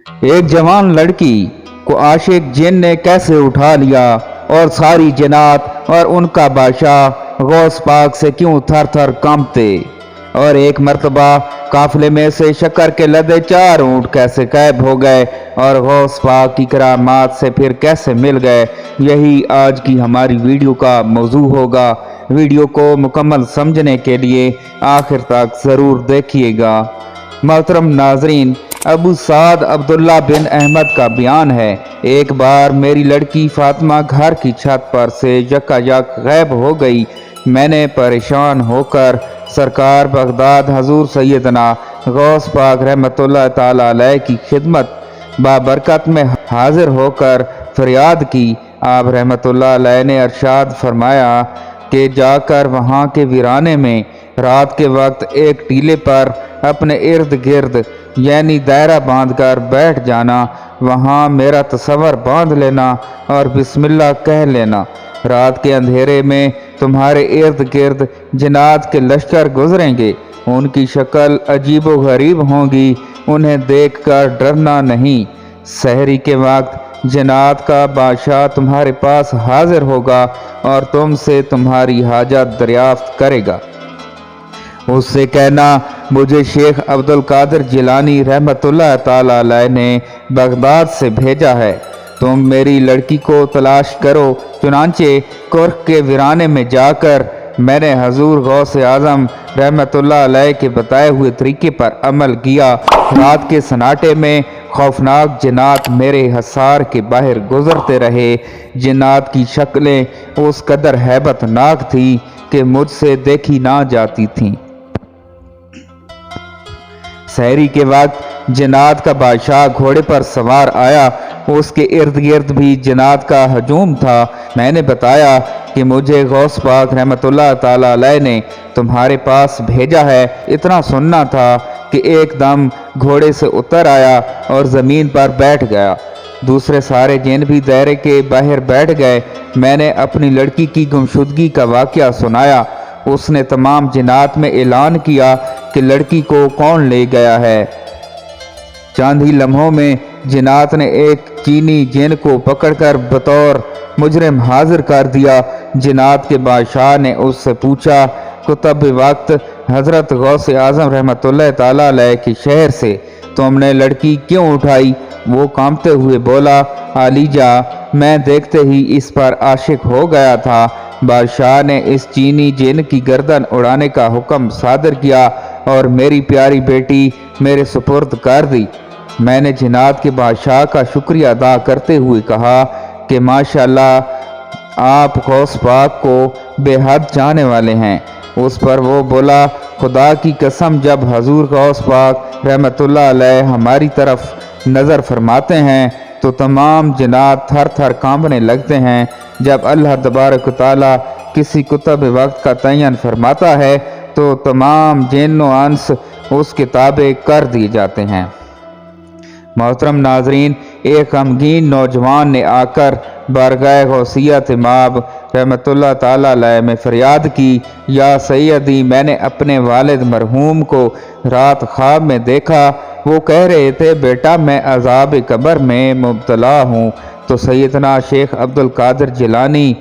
ایک جوان لڑکی کو عاشق جن نے کیسے اٹھا لیا، اور ساری جنات اور ان کا بادشاہ غوث پاک سے کیوں تھر تھر کانپتے۔ اور ایک مرتبہ قافلے میں سے شکر کے لدے 4 اونٹ کیسے غائب ہو گئے اور غوث پاک کی کرامات سے پھر کیسے مل گئے، یہی آج کی ہماری ویڈیو کا موضوع ہوگا۔ ویڈیو کو مکمل سمجھنے کے لیے آخر تک ضرور دیکھیے گا۔ محترم ناظرین، ابو سعد عبداللہ بن احمد کا بیان ہے، ایک بار میری لڑکی فاطمہ گھر کی چھت پر سے یکا یک غائب ہو گئی۔ میں نے پریشان ہو کر سرکار بغداد حضور سیدنا غوث پاک رحمۃ اللہ تعالی علیہ کی خدمت بابرکت میں حاضر ہو کر فریاد کی۔ آپ رحمۃ اللہ علیہ نے ارشاد فرمایا کہ جا کر وہاں کے ویرانے میں رات کے وقت ایک ٹیلے پر اپنے ارد گرد یعنی دائرہ باندھ کر بیٹھ جانا، وہاں میرا تصور باندھ لینا اور بسم اللہ کہہ لینا۔ رات کے اندھیرے میں تمہارے ارد گرد جنات کے لشکر گزریں گے، ان کی شکل عجیب و غریب ہوں گی، انہیں دیکھ کر ڈرنا نہیں۔ سحری کے وقت جنات کا بادشاہ تمہارے پاس حاضر ہوگا اور تم سے تمہاری حاجت دریافت کرے گا۔ اس سے کہنا مجھے شیخ عبد القادر جیلانی رحمۃ اللہ تعالی علیہ نے بغداد سے بھیجا ہے، تم میری لڑکی کو تلاش کرو۔ چنانچہ کرخ کے ویرانے میں جا کر میں نے حضور غوث اعظم رحمۃ اللہ علیہ کے بتائے ہوئے طریقے پر عمل کیا۔ رات کے سناٹے میں خوفناک جنات میرے حصار کے باہر گزرتے رہے۔ جنات کی شکلیں اس قدر ہیبت ناک تھیں کہ مجھ سے دیکھی نہ جاتی تھیں۔ سحری کے وقت جنات کا بادشاہ گھوڑے پر سوار آیا، اس کے ارد گرد بھی جنات کا ہجوم تھا۔ میں نے بتایا کہ مجھے غوث پاک رحمۃ اللہ تعالی علیہ نے تمہارے پاس بھیجا ہے۔ اتنا سننا تھا کہ ایک دم گھوڑے سے اتر آیا اور زمین پر بیٹھ گیا۔ دوسرے سارے جن بھی دائرے کے باہر بیٹھ گئے۔ میں نے اپنی لڑکی کی گمشدگی کا واقعہ سنایا۔ اس نے تمام جنات میں اعلان کیا کہ لڑکی کو کون لے گیا ہے۔ چند ہی لمحوں میں جنات نے ایک چینی جن کو پکڑ کر بطور مجرم حاضر کر دیا۔ جنات کے بادشاہ نے اس سے پوچھا، کتب وقت حضرت غوث اعظم رحمۃ اللہ تعالی علیہ کے شہر سے تم نے لڑکی کیوں اٹھائی؟ وہ کانپتے ہوئے بولا، عالیجا میں دیکھتے ہی اس پر عاشق ہو گیا تھا۔ بادشاہ نے اس چینی جن کی گردن اڑانے کا حکم صادر کیا اور میری پیاری بیٹی میرے سپرد کر دی۔ میں نے جنات کے بادشاہ کا شکریہ ادا کرتے ہوئے کہا کہ ماشاءاللہ آپ غوث پاک کو بے حد جانے والے ہیں۔ اس پر وہ بولا، خدا کی قسم جب حضور غوث پاک رحمۃ اللہ علیہ ہماری طرف نظر فرماتے ہیں تو تمام جنات تھر تھر کانپنے لگتے ہیں۔ جب اللہ تبارک و تعالی کسی کتب وقت کا تعین فرماتا ہے تو تمام جن و انس اس کے تابع کر دیے جاتے ہیں۔ محترم ناظرین، ایک غمگین نوجوان نے آ کر بارگاہ غوثیت مآب رحمۃ اللہ تعالی علیہ میں فریاد کی، یا سیدی میں نے اپنے والد مرحوم کو رات خواب میں دیکھا، وہ کہہ رہے تھے بیٹا میں عذاب قبر میں مبتلا ہوں۔ تو سیدنا شیخ عبد القادر جیلانی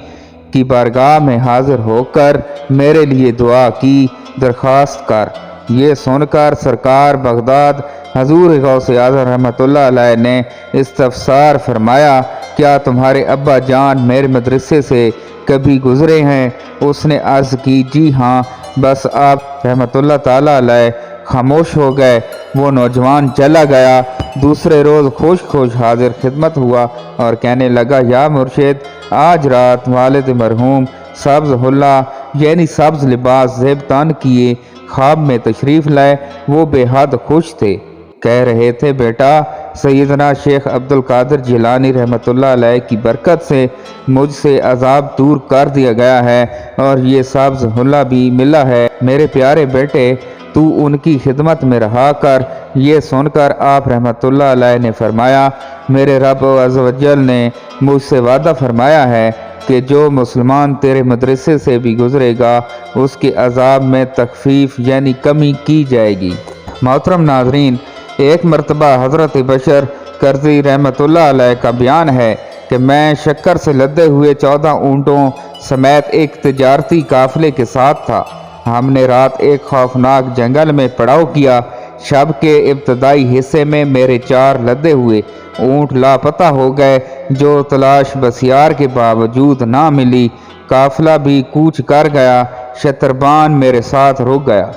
کی بارگاہ میں حاضر ہو کر میرے لیے دعا کی، درخواست کر۔ یہ سن کر سرکار بغداد حضور غوث اعظم رحمۃ اللہ علیہ نے استفسار فرمایا، کیا تمہارے ابا جان میرے مدرسے سے کبھی گزرے ہیں؟ اس نے عرض کی، جی ہاں۔ بس آپ رحمۃ اللہ تعالی علیہ خاموش ہو گئے۔ وہ نوجوان چلا گیا۔ دوسرے روز خوش حاضر خدمت ہوا اور کہنے لگا، یا مرشد آج رات والد مرحوم سبز حلہ یعنی سبز لباس زیب تن کیے خواب میں تشریف لائے۔ وہ بے حد خوش تھے، کہہ رہے تھے بیٹا سیدنا شیخ عبد القادر جیلانی رحمۃ اللہ علیہ کی برکت سے مجھ سے عذاب دور کر دیا گیا ہے اور یہ سبز حلہ بھی ملا ہے۔ میرے پیارے بیٹے تو ان کی خدمت میں رہا کر۔ یہ سن کر آپ رحمۃ اللہ علیہ نے فرمایا، میرے رب عز و جل نے مجھ سے وعدہ فرمایا ہے کہ جو مسلمان تیرے مدرسے سے بھی گزرے گا اس کے عذاب میں تخفیف یعنی کمی کی جائے گی۔ محترم ناظرین، ایک مرتبہ حضرت بشر کرزی رحمۃ اللہ علیہ کا بیان ہے کہ میں شکر سے لدے ہوئے 14 اونٹوں سمیت ایک تجارتی قافلے کے ساتھ تھا۔ ہم نے رات ایک خوفناک جنگل میں پڑاؤ کیا۔ شب کے ابتدائی حصے میں میرے 4 لدے ہوئے اونٹ لاپتہ ہو گئے، جو تلاش بسیار کے باوجود نہ ملی۔ قافلہ بھی کوچ کر گیا، شتربان میرے ساتھ رک گیا۔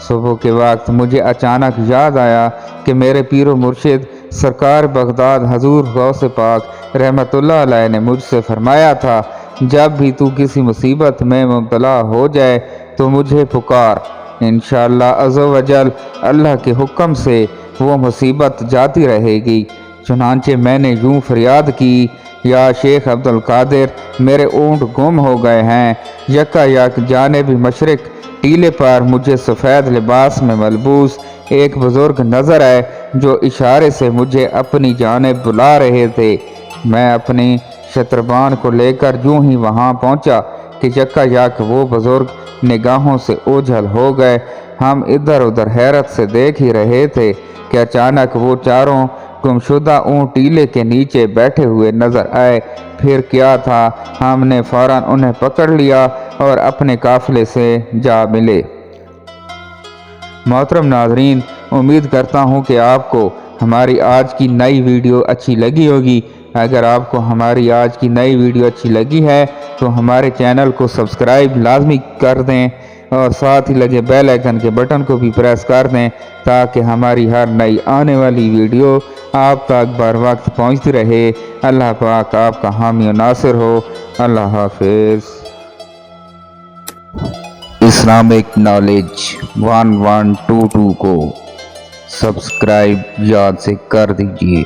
صبح کے وقت مجھے اچانک یاد آیا کہ میرے پیر و مرشد سرکار بغداد حضور غوث پاک رحمۃ اللہ علیہ نے مجھ سے فرمایا تھا، جب بھی تو کسی مصیبت میں مبتلا ہو جائے تو مجھے پکار، انشاءاللہ عز و جل اللہ کے حکم سے وہ مصیبت جاتی رہے گی۔ چنانچہ میں نے یوں فریاد کی، یا شیخ عبد القادر، میرے اونٹ گم ہو گئے ہیں۔ یکا یک جانب مشرق ٹیلے پر مجھے سفید لباس میں ملبوس ایک بزرگ نظر آئے، جو اشارے سے مجھے اپنی جانب بلا رہے تھے۔ میں اپنی شتربان کو لے کر یوں ہی وہاں پہنچا کہ یکا یک وہ بزرگ نگاہوں سے اوجھل ہو گئے۔ ہم ادھر ادھر حیرت سے دیکھ ہی رہے تھے کہ اچانک وہ چاروں گمشدہ اونٹ ٹیلے کے نیچے بیٹھے ہوئے نظر آئے۔ پھر کیا تھا، ہم نے فوراً انہیں پکڑ لیا اور اپنے قافلے سے جا ملے۔ محترم ناظرین، امید کرتا ہوں کہ آپ کو ہماری آج کی نئی ویڈیو اچھی لگی ہوگی۔ اگر آپ کو ہماری آج کی نئی ویڈیو اچھی لگی ہے تو ہمارے چینل کو سبسکرائب لازمی کر دیں اور ساتھ ہی لگے بیل آئیکن کے بٹن کو بھی پریس کر دیں تاکہ ہماری ہر نئی آنے والی ویڈیو آپ تک بر وقت پہنچتی رہے۔ اللہ پاک آپ کا حامی و ناصر ہو۔ اللہ حافظ۔ اسلامک نالج 1122 کو سبسکرائب یاد سے کر دیجئے۔